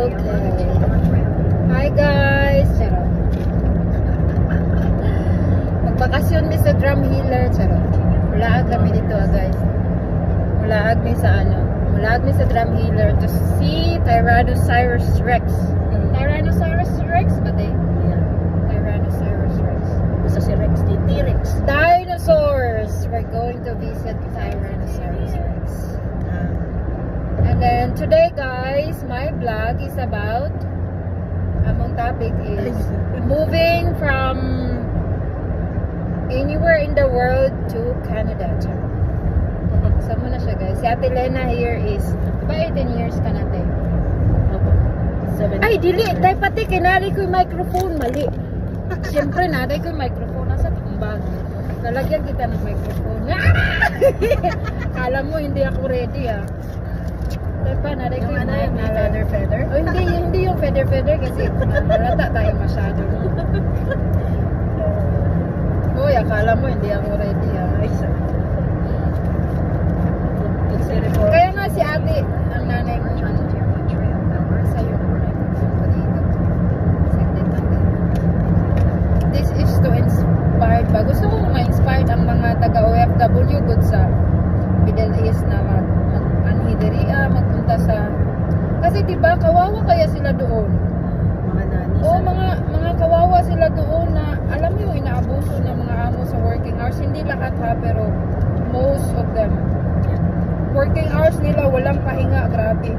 Okay. Hi guys. Charot. Magbakasyon mi sa Drumheller. Charot. Mulaag kami dito guys. Mulaag mi sa ano. Mulaag mi sa Drumheller to see Tyrannosaurus Rex. Tyrannosaurus Rex ba day? Yeah. Tyrannosaurus Rex. Basta si Rex, di T-Rex. Dinosaurs. We're going to visit Tyrannosaurus Rex. And then today guys, my vlog is about, among topic is moving from anywhere in the world to Canada. So muna siya guys. Si Ate Lena here is, ba 18 years ka natin? Opo. 7. Ay, dili. Dahil pati kinali ko yung microphone. Mali. Siyempre na, dahil ko yung microphone. Nasa tumbag. Lalagyan kita ng microphone. Kala mo, hindi ako ready ah. Dahil pa, naday ko yung mic. Feather? Oh, hindi yung feather kasi malata tayo masyado. Uy, akala mo, hindi ako ready ah. Kaya nga si ate, ang nanay ko, ano, sa'yo. This is to inspire ba? Gusto ko ma-inspired ang mga taga-OFW good sa Middle East na mag-anhideria, magpunta sa... Kasi diba, kawawa kaya sila doon. Mga nanis. Oo, mga kawawa sila doon na, alam mo yung inaabuso ng mga amo sa working hours. Hindi lahat ha, pero most of them. Working hours nila, walang pahinga, grabe.